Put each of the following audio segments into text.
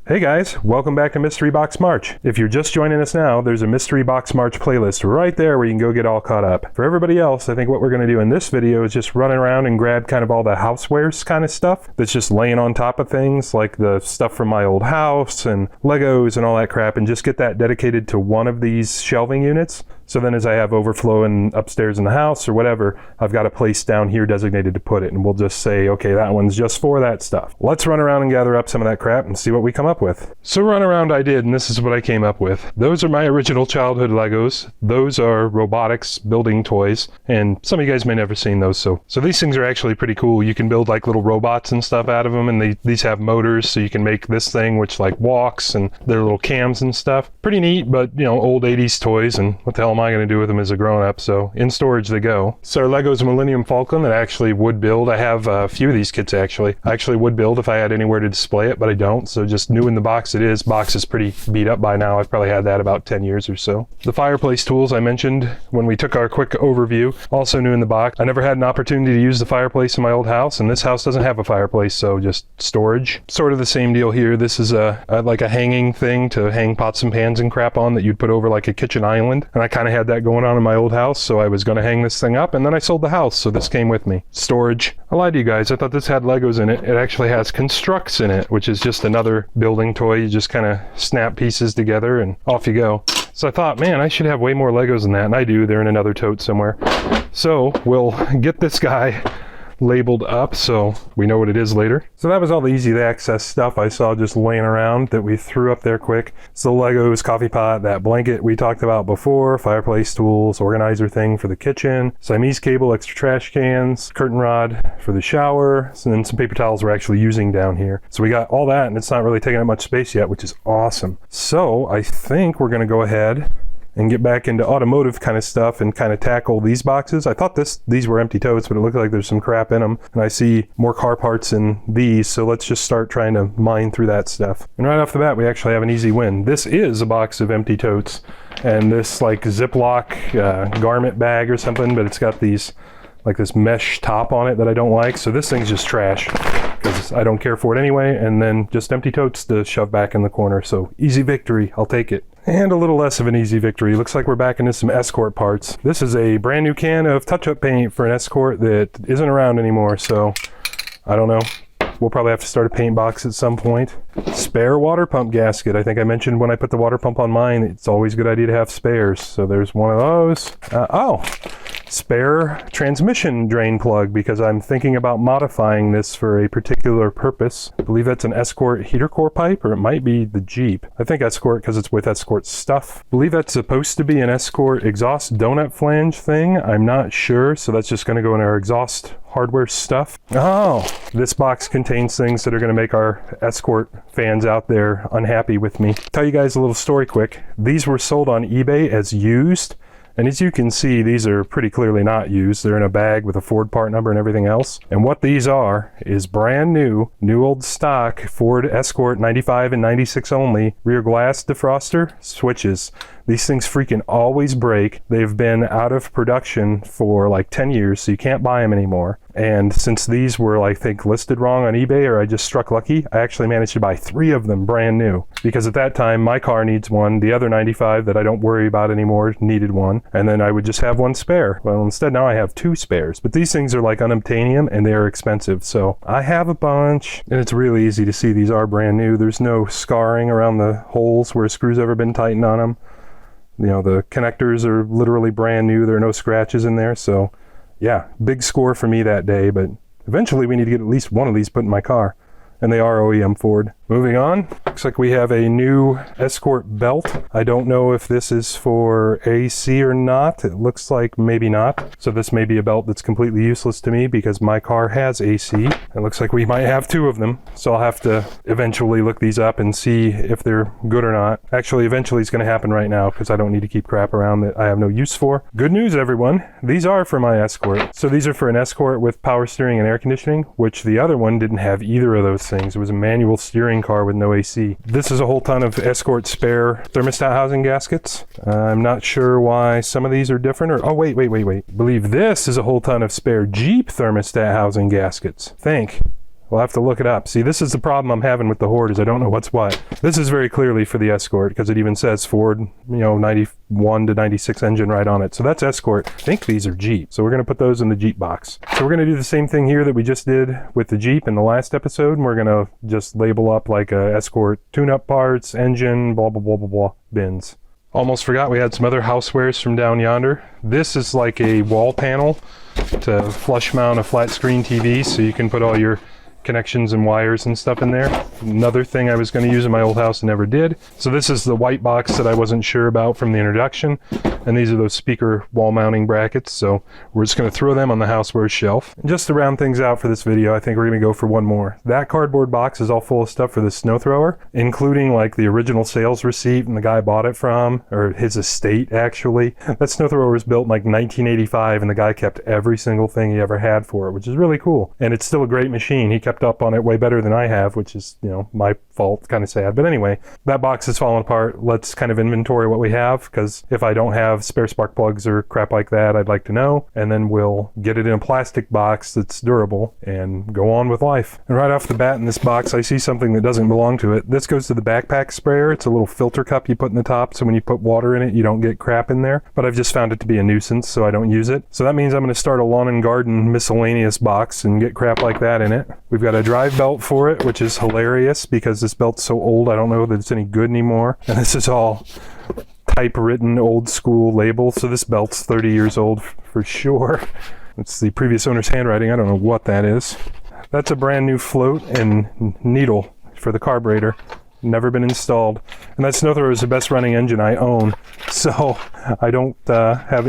Hey guys, welcome back to Mystery Box March. If you're just joining us now, there's a Mystery Box March playlist right there where you can go get all caught up. For everybody else, I think what we're going to do in this video is just run around and grab kind of all the housewares kind of stuff that's just laying on top of things, like the stuff from my old house and Legos and all that crap, and just get that dedicated to one of these shelving units. So then as I have overflow in upstairs in the house or whatever, I've got a place down here designated to put it, and we'll just say, okay, that one's just for that stuff. Let's run around and gather up some of that crap and see what we come up with. So run around I did, and this is what I came up with. Those are my original childhood Legos. Those are robotics building toys, and some of you guys may never seen those. So these things are actually pretty cool. You can build like little robots and stuff out of them, and these have motors, so you can make this thing which like walks, and they're little cams and stuff. Pretty neat, but you know, old 80s toys, and what the hell am I going to do with them as a grown-up? So in storage they go. So our Legos Millennium Falcon that I actually would build. I have a few of these kits actually. I actually would build if I had anywhere to display it, but I don't. So just new in the box it is. Box is pretty beat up by now. I've probably had that about 10 years or so. The fireplace tools I mentioned when we took our quick overview, also new in the box. I never had an opportunity to use the fireplace in my old house, and this house doesn't have a fireplace, so just storage. Sort of the same deal here. This is like a hanging thing to hang pots and pans and crap on that you'd put over like a kitchen island, and I kind of had that going on in my old house, so I was going to hang this thing up, and then I sold the house, so this came with me. Storage. I lied to you guys. I thought this had Legos in it. It actually has Constructs in it, which is just another building toy. You just kind of snap pieces together and off you go. So I thought, man, I should have way more Legos than that, and I do. They're in another tote somewhere. So we'll get this guy labeled up so we know what it is later. So that was all the easy to access stuff I saw just laying around that we threw up there quick. So Legos, coffee pot, that blanket we talked about before, fireplace tools, organizer thing for the kitchen, Siamese cable, extra trash cans, curtain rod for the shower, and then some paper towels we're actually using down here. So we got all that, and it's not really taking up much space yet, which is awesome. So I think we're going to go ahead and get back into automotive kind of stuff and kind of tackle these boxes. I thought these were empty totes, but it looked like there's some crap in them, and I see more car parts in these, so let's just start trying to mine through that stuff. And right off the bat, we actually have an easy win. This is a box of empty totes, and this like Ziploc garment bag or something, but it's got these like this mesh top on it that I don't like, so this thing's just trash because I don't care for it anyway, and then just empty totes to shove back in the corner. So easy victory, I'll take it. And a little less of an easy victory. Looks like we're back into some Escort parts. This is a brand new can of touch-up paint for an Escort that isn't around anymore, so I don't know. We'll probably have to start a paint box at some point. Spare water pump gasket. I think I mentioned when I put the water pump on mine, it's always a good idea to have spares. So there's one of those. Spare transmission drain plug, because I'm thinking about modifying this for a particular purpose. I believe that's an Escort heater core pipe, or it might be the Jeep. I think Escort because it's with Escort stuff. I believe that's supposed to be an Escort exhaust donut flange thing. I'm not sure, so that's just going to go in our exhaust hardware stuff. Oh, this box contains things that are going to make our Escort fans out there unhappy with me. Tell you guys a little story quick. These were sold on eBay as used. And as you can see, these are pretty clearly not used. They're in a bag with a Ford part number and everything else. And what these are is brand new old stock Ford Escort 95 and 96 only rear glass defroster switches. These things freaking always break. They've been out of production for like 10 years, so you can't buy them anymore. And since these were, I think, listed wrong on eBay, or I just struck lucky, I actually managed to buy 3 of them brand new. Because at that time, my car needs one. The other 95 that I don't worry about anymore needed one. And then I would just have one spare. Well, instead now I have 2 spares. But these things are like unobtainium, and they are expensive. So I have a bunch, and it's really easy to see these are brand new. There's no scarring around the holes where a screw's ever been tightened on them. You know, the connectors are literally brand new. There are no scratches in there. So yeah, big score for me that day, but eventually we need to get at least one of these put in my car. And they are OEM Ford. Moving on, looks like we have a new Escort belt. I don't know if this is for AC or not. It looks like maybe not. So this may be a belt that's completely useless to me because my car has AC. It looks like we might have 2 of them. So I'll have to eventually look these up and see if they're good or not. Actually, eventually it's gonna happen right now because I don't need to keep crap around that I have no use for. Good news, everyone. These are for my Escort. So these are for an Escort with power steering and air conditioning, which the other one didn't have either of those things. It was a manual steering car with no AC. This is a whole ton of Escort spare thermostat housing gaskets. I'm not sure why some of these are different, or oh wait. I believe this is a whole ton of spare Jeep thermostat housing gaskets. We'll have to look it up. See, this is the problem I'm having with the Hoard, is I don't know what's what. This is very clearly for the Escort, because it even says Ford, you know, 91 to 96 engine right on it. So that's Escort. I think these are Jeep. So we're going to put those in the Jeep box. So we're going to do the same thing here that we just did with the Jeep in the last episode. And we're going to just label up like a Escort tune-up parts, engine, blah, blah, blah, blah, blah, bins. Almost forgot we had some other housewares from down yonder. This is like a wall panel to flush mount a flat screen TV, so you can put all your connections and wires and stuff in there. Another thing I was going to use in my old house and never did. So this is the white box that I wasn't sure about from the introduction, and these are those speaker wall mounting brackets, so we're just going to throw them on the housewares shelf. And just to round things out for this video, I think we're going to go for one more. That cardboard box is all full of stuff for the snow thrower, including like the original sales receipt and the guy bought it from, or his estate actually. That snow thrower was built in like 1985, and the guy kept every single thing he ever had for it, which is really cool. And it's still a great machine. He kept up on it way better than I have, which is, you know, my fault, kind of sad. But anyway, that box is falling apart. Let's kind of inventory what we have, because if I don't have spare spark plugs or crap like that, I'd like to know, and then we'll get it in a plastic box that's durable and go on with life. And right off the bat in this box, I see something that doesn't belong to it. This goes to the backpack sprayer. It's a little filter cup you put in the top, so when you put water in it, you don't get crap in there. But I've just found it to be a nuisance, so I don't use it. So that means I'm going to start a lawn and garden miscellaneous box and get crap like that in it. We've got a drive belt for it, which is hilarious because this belt's so old I don't know that it's any good anymore. And this is all typewritten old school label, so this belt's 30 years old for sure. It's the previous owner's handwriting. I don't know what that is. That's a brand new float and needle for the carburetor. Never been installed. And that snow thrower is the best running engine I own, so I don't have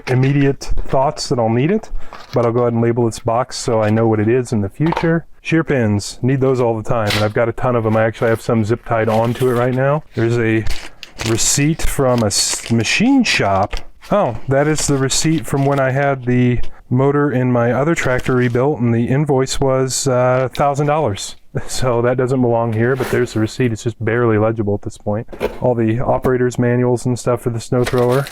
immediate thoughts that I'll need it, but I'll go ahead and label this box so I know what it is in the future. Shear pins, need those all the time, and I've got a ton of them. I actually have some zip tied onto it right now. There's a receipt from a machine shop. Oh, that is the receipt from when I had the motor in my other tractor rebuilt, and the invoice was $1,000. So that doesn't belong here, but there's the receipt. It's just barely legible at this point. All the operator's manuals and stuff for the snow thrower.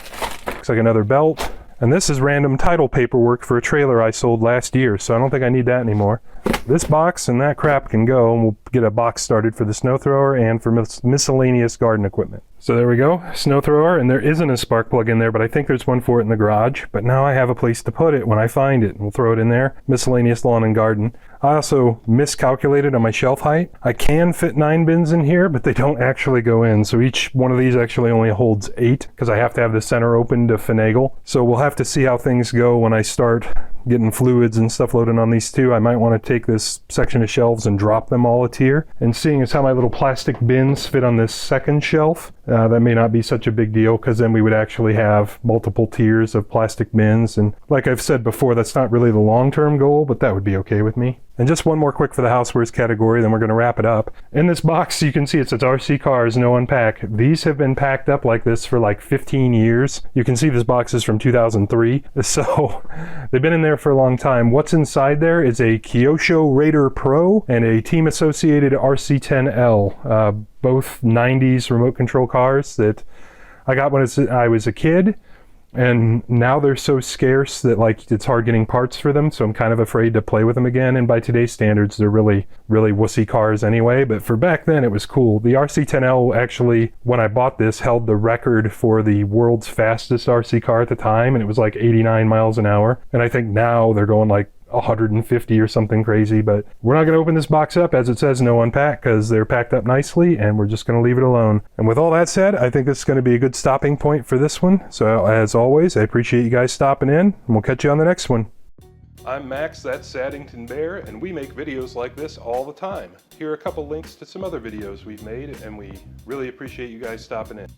Looks like another belt. And this is random title paperwork for a trailer I sold last year, so I don't think I need that anymore. This box and that crap can go, and we'll get a box started for the snow thrower and for miscellaneous garden equipment. So there we go, snow thrower, and there isn't a spark plug in there, but I think there's one for it in the garage. But now I have a place to put it when I find it, and we'll throw it in there. Miscellaneous lawn and garden. I also miscalculated on my shelf height. I can fit 9 bins in here, but they don't actually go in. So each one of these actually only holds 8, because I have to have the center open to finagle. So we'll have to see how things go when I start getting fluids and stuff loaded on these two. I might want to take this section of shelves and drop them all a tier. And seeing as how my little plastic bins fit on this second shelf, that may not be such a big deal, because then we would actually have multiple tiers of plastic bins. And like I've said before, that's not really the long-term goal, but that would be okay with me. And just one more quick for the housewares category, then we're going to wrap it up. In this box, you can see it says RC Cars, no unpack. These have been packed up like this for like 15 years. You can see this box is from 2003, so they've been in there for a long time. What's inside there is a Kyosho Raider Pro and a Team Associated RC10L, both 90s remote control cars that I got when I was a kid. And now they're so scarce that like it's hard getting parts for them, so I'm kind of afraid to play with them again. And by today's standards, they're really wussy cars anyway. But for back then, it was cool. The RC10L actually, when I bought this, held the record for the world's fastest RC car at the time, and it was like 89 miles an hour. And I think now they're going like 150 or something crazy. But we're not going to open this box up, as it says no unpack, because they're packed up nicely, and we're just going to leave it alone. And with all that said, I think this is going to be a good stopping point for this one. So as always, I appreciate you guys stopping in, and we'll catch you on the next one. I'm Max, that's Saddington Bear, and we make videos like this all the time. Here are a couple links to some other videos we've made, and we really appreciate you guys stopping in.